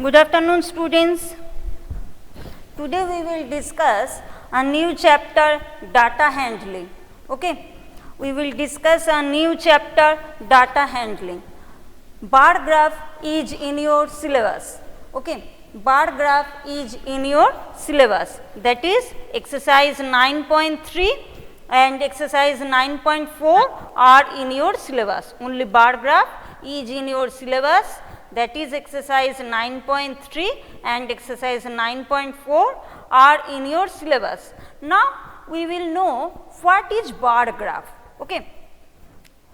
Good afternoon, students. Today we will discuss a new chapter, data handling. Okay, we will discuss a new chapter, data handling. Bar graph is in your syllabus. Okay, bar graph is in your syllabus. That is exercise 9.3 and exercise 9.4 are in your syllabus. Only bar graph is in your syllabus. That is exercise 9.3 and exercise 9.4 are in your syllabus. Now, we will know what is bar graph. Okay.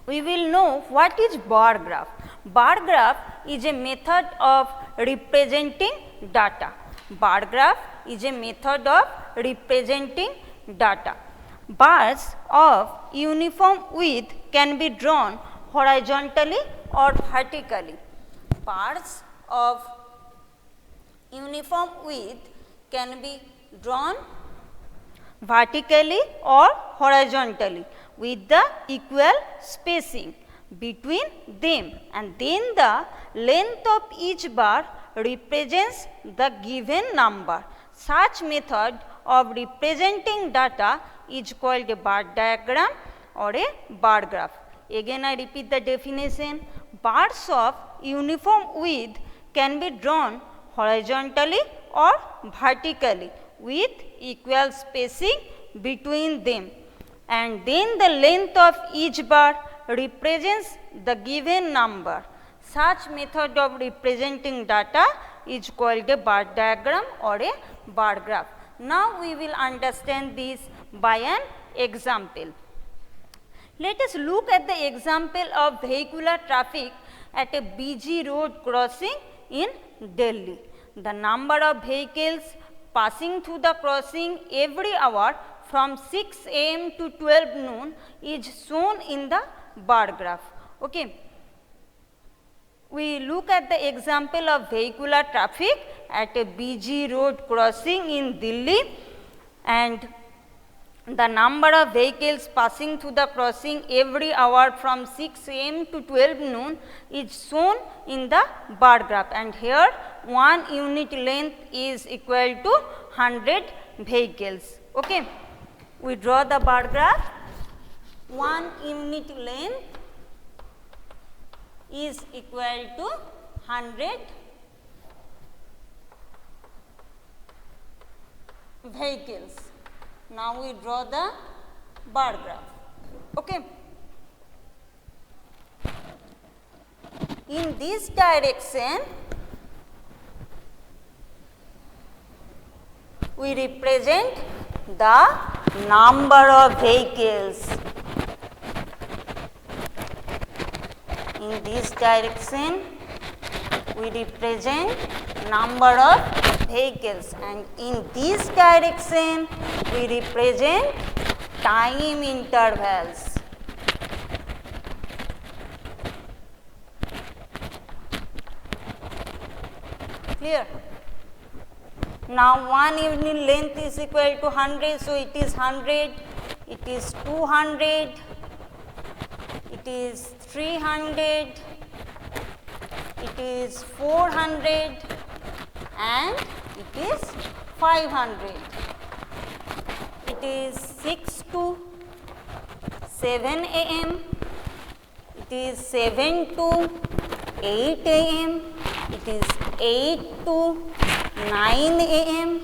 We will know what is bar graph. Bar graph is a method of representing data. Bar graph is a method of representing data. Bars of uniform width can be drawn horizontally or vertically. Bars of uniform width can be drawn vertically or horizontally with the equal spacing between them, and then the length of each bar represents the given number. Such method of representing data is called a bar diagram or a bar graph. Again I repeat the definition. Bars of uniform width can be drawn horizontally or vertically with equal spacing between them, and then the length of each bar represents the given number. Such method of representing data is called a bar diagram or a bar graph. Now we will understand this by an example. Let us look at the example of vehicular traffic at a busy road crossing in Delhi. The number of vehicles passing through the crossing every hour from 6 am to 12 noon is shown in the bar graph. Okay. We look at the example of vehicular traffic at a busy road crossing in Delhi, and the number of vehicles passing through the crossing every hour from 6 am to 12 noon is shown in the bar graph, and here 1 unit length is equal to 100 vehicles. Okay. We draw the bar graph. 1 unit length is equal to 100 vehicles. Now we draw the bar graph. Okay. In this direction, we represent the number of vehicles. In this direction, we represent number of vehicles, and in this direction, we represent time intervals. Clear? Now 1 unit length is equal to 100, so it is 100, it is 200, it is 300, it is 400 and it is 500. It is 6 to 7 am, it is 7 to 8 am, it is 8 to 9 am,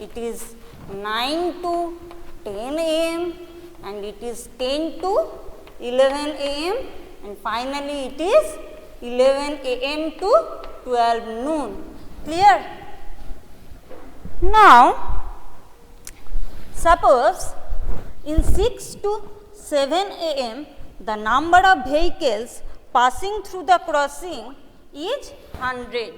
it is 9 to 10 am, and it is 10 to 11 am, and finally it is 11 am to 12 noon. Clear? Now, suppose in 6 to 7 am, the number of vehicles passing through the crossing is 100.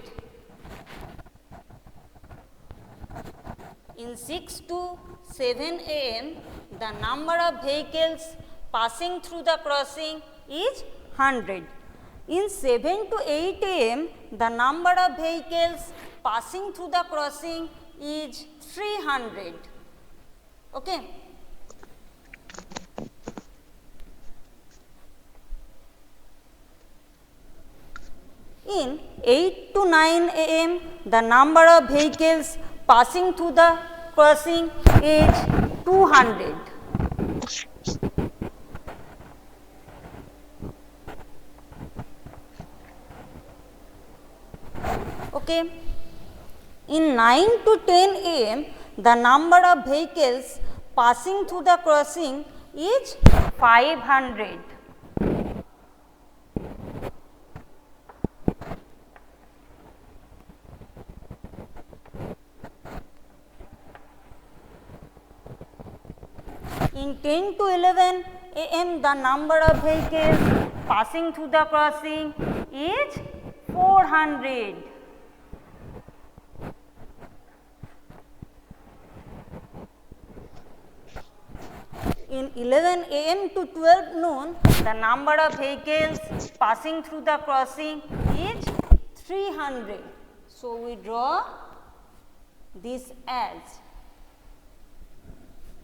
In 6 to 7 am, the number of vehicles passing through the crossing is 100. In 7 to 8 am, the number of vehicles passing through the crossing is 300. Okay. In 8 to 9 am, the number of vehicles passing through the crossing is 200. Okay. In 9 to 10 am, the number of vehicles passing through the crossing is 500. In 10 to 11 am, the number of vehicles passing through the crossing is 400. In 11 am to 12 noon, the number of vehicles passing through the crossing is 300. So, we draw this as.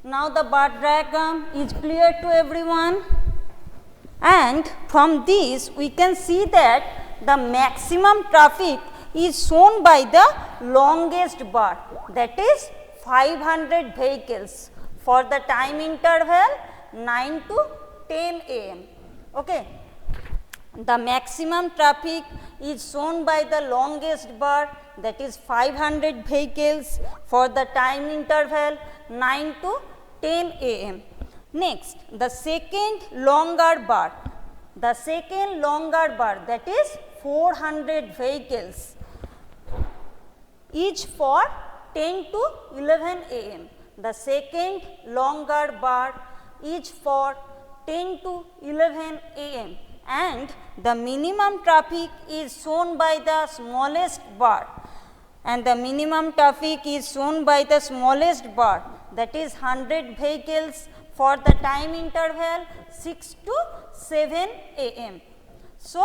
Now, the bar diagram is clear to everyone, and from this we can see that the maximum traffic is shown by the longest bar, that is 500 vehicles for the time interval 9 to 10 am. Okay. The maximum traffic is shown by the longest bar, that is 500 vehicles for the time interval 9 to 10 am. Next, the second longer bar, that is 400 vehicles is for 10 to 11 am. The second longer bar is for 10 to 11 am, and the minimum traffic is shown by the smallest bar, and the minimum traffic is shown by the smallest bar, that is 100 vehicles for the time interval 6 to 7 am. So,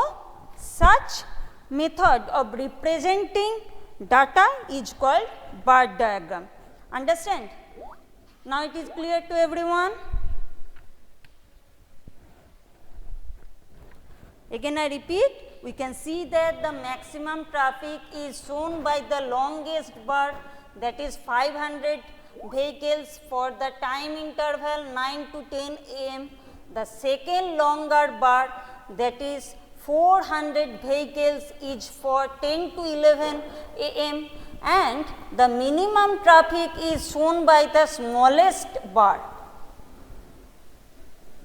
such method of representing data is called bar diagram. Understand? Now, it is clear to everyone. Again I repeat, we can see that the maximum traffic is shown by the longest bar, that is 500 vehicles for the time interval 9 to 10 am. The second longer bar, that is 400 vehicles is for 10 to 11 am, and the minimum traffic is shown by the smallest bar,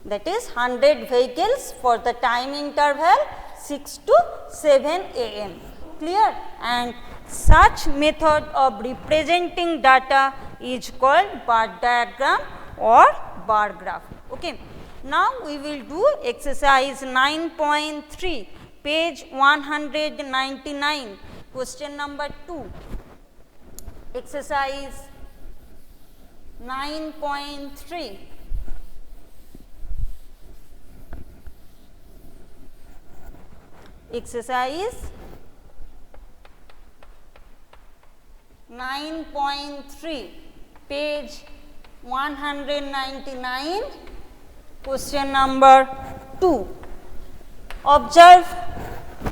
that is 100 vehicles for the time interval 6 to 7 am. Clear? And such method of representing data is called bar diagram or bar graph. Okay. Now, we will do exercise 9.3, page 199, question number 2. Exercise 9.3. Exercise 9.3, page 199, question number 2. Observe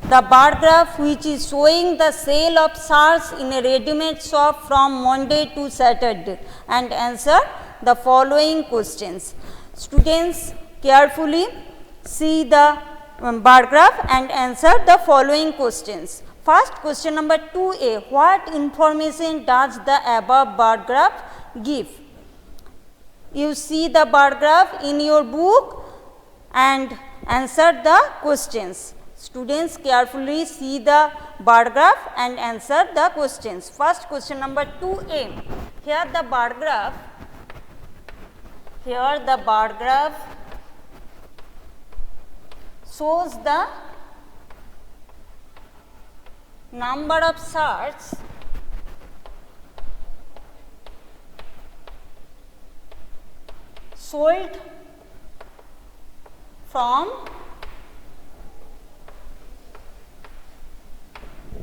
the bar graph which is showing the sale of shirts in a ready-made shop from Monday to Saturday, and answer the following questions. Students, carefully see the bar graph and answer the following questions. First, question number 2a, what information does the above bar graph give? You see the bar graph in your book and answer the questions. Students, carefully see the bar graph and answer the questions. First, question number 2a, here the bar graph shows the number of shirts sold from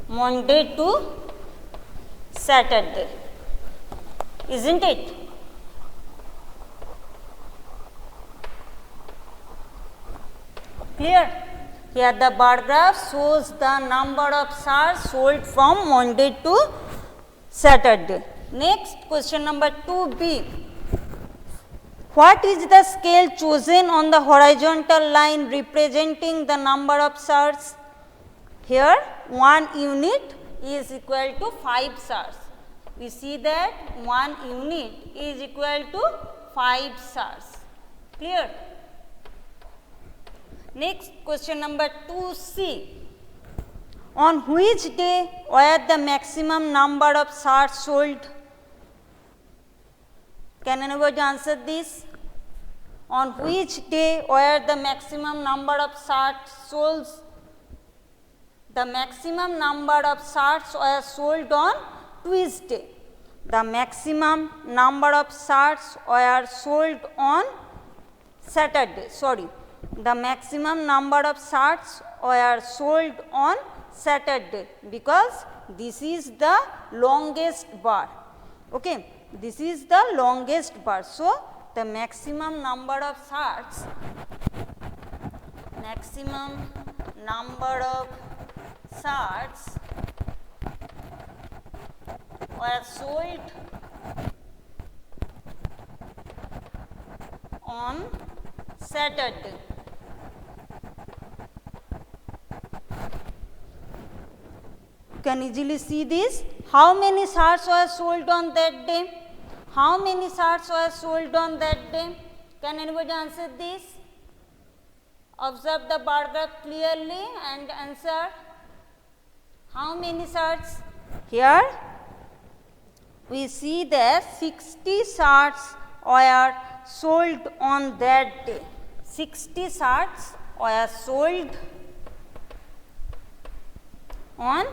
Monday to Saturday, isn't it? Clear? Here the bar graph shows the number of shirts sold from Monday to Saturday. Next, question number 2b. What is the scale chosen on the horizontal line representing the number of shirts? Here 1 unit is equal to 5 shirts. We see that 1 unit is equal to 5 shirts. Clear? Next, question number 2c. On which day were the maximum number of shirts sold? Can anybody answer this? On which day were the maximum number of shirts sold? The maximum number of shirts were sold on Tuesday. The maximum number of shirts were sold on Saturday. Sorry, the maximum number of shirts were sold on Saturday, because this is the longest bar. Okay, this is the longest bar. So the maximum number of shirts, were sold on Saturday. You can easily see this. How many shirts were sold on that day? How many shirts were sold on that day? Can anybody answer this? Observe the bar graph clearly and answer. How many shirts? Here we see that 60 shirts were sold on that day. 60 shirts were sold on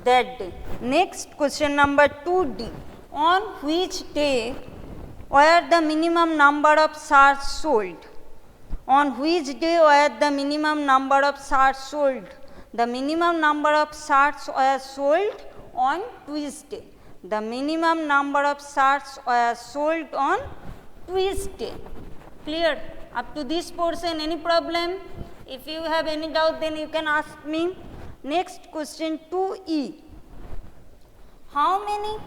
that day. Next, question number 2d. On which day were the minimum number of shirts sold? On which day were the minimum number of shirts sold? The minimum number of shirts were sold on Tuesday. The minimum number of shirts were sold on Tuesday. Clear? Up to this portion, any problem? If you have any doubt, then you can ask me. Next, question 2e. How many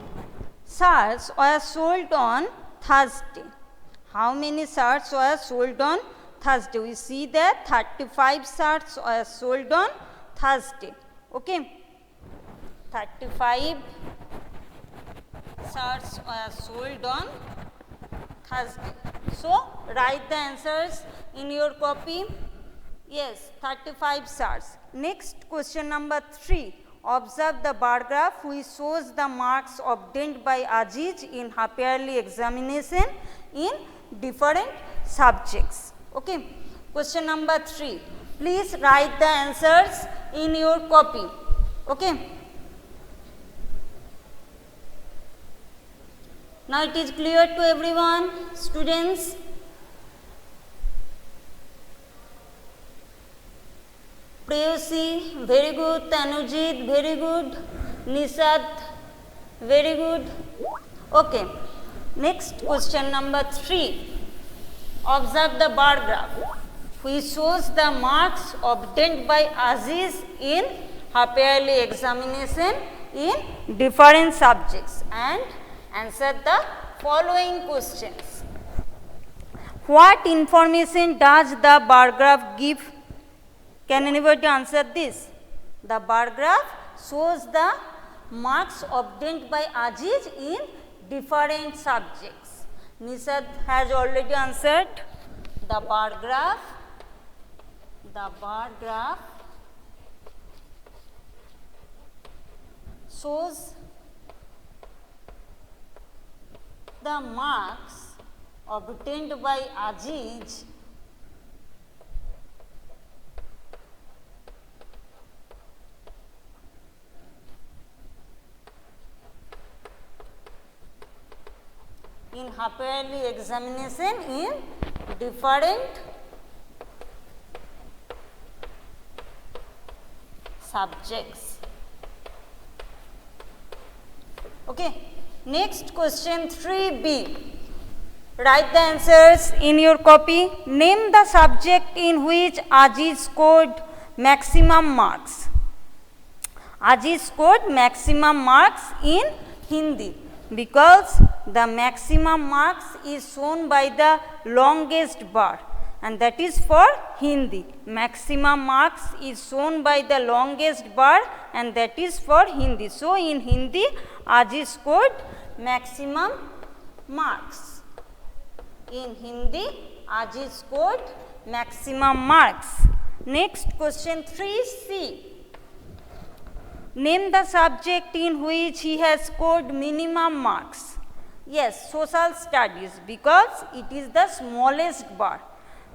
shirts were sold on Thursday? How many shirts were sold on Thursday? We see that 35 shirts were sold on Thursday. Okay, 35 shirts were sold on Thursday. So write the answers in your copy. Yes, 35 shirts. Next, question number 3. Observe the bar graph which shows the marks obtained by Aziz in half yearly examination in different subjects. Okay. Question number 3. Please write the answers in your copy. Okay. Now it is clear to everyone, students. Prayasi, very good. Tanujit, very good. Nisad, very good. Okay. Next, question number 3. Observe the bar graph which shows the marks obtained by Aziz in half yearly examination in different subjects, and answer the following questions. What information does the bar graph give? Can anybody answer this? The bar graph shows the marks obtained by Aziz in different subjects. Nisad has already answered. The bar graph shows the marks obtained by Aziz in half yearly examination in different subjects. Okay. Next, question 3b. Write the answers in your copy. Name the subject in which Aziz scored maximum marks. Ajit scored maximum marks in Hindi because the maximum marks is shown by the longest bar, and that is for Hindi. Maximum marks is shown by the longest bar, and that is for Hindi. So, in Hindi, Ajit scored maximum marks. In Hindi, Ajit scored maximum marks. Next question 3C. Name the subject in which he has scored minimum marks. Yes, social studies, because it is the smallest bar.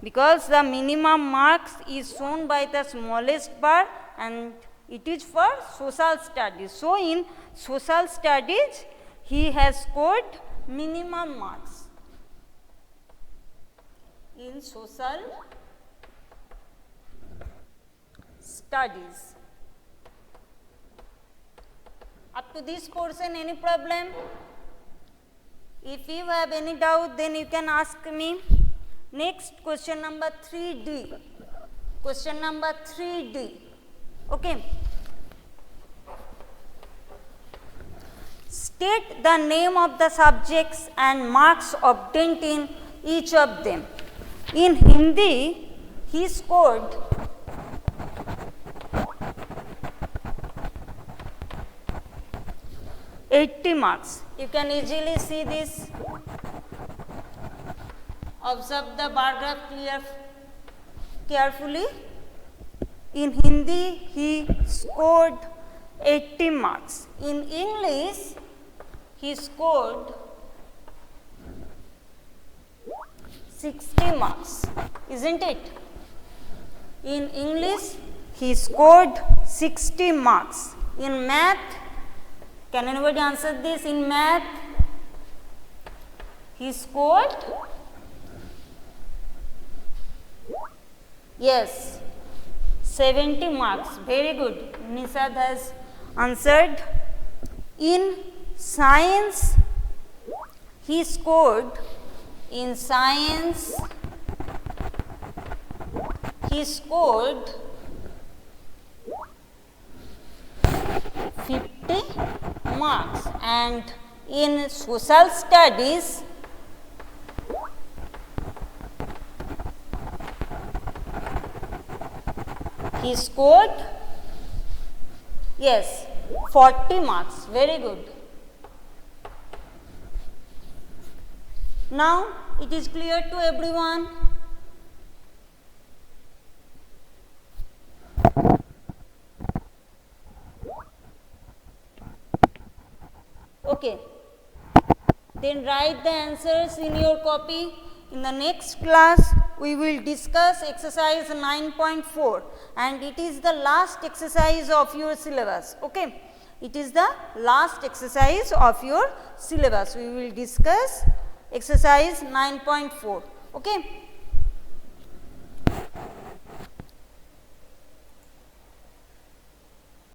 Because the minimum marks is shown by the smallest bar, and it is for social studies. So, in social studies, he has scored minimum marks. In social studies. Up to this portion, any problem? If you have any doubt, then you can ask me. Next, question number 3D. Question number 3D. Okay. State the name of the subjects and marks obtained in each of them. In Hindi, he scored 80 marks. You can easily see this. Observe the bar graph carefully. In Hindi, he scored 80 marks. In English, he scored 60 marks, isn't it? In English, he scored 60 marks. In math, can anybody answer this? In math, he scored, yes, 70 marks. Very good. Nishad has answered. In science, he scored, in science, he scored 50 marks, and in social studies, he scored, yes, 40 marks. Very good. Now, it is clear to everyone. Okay. Then write the answers in your copy. In the next class, we will discuss exercise 9.4, and it is the last exercise of your syllabus. Okay. It is the last exercise of your syllabus. We will discuss exercise 9.4. Okay.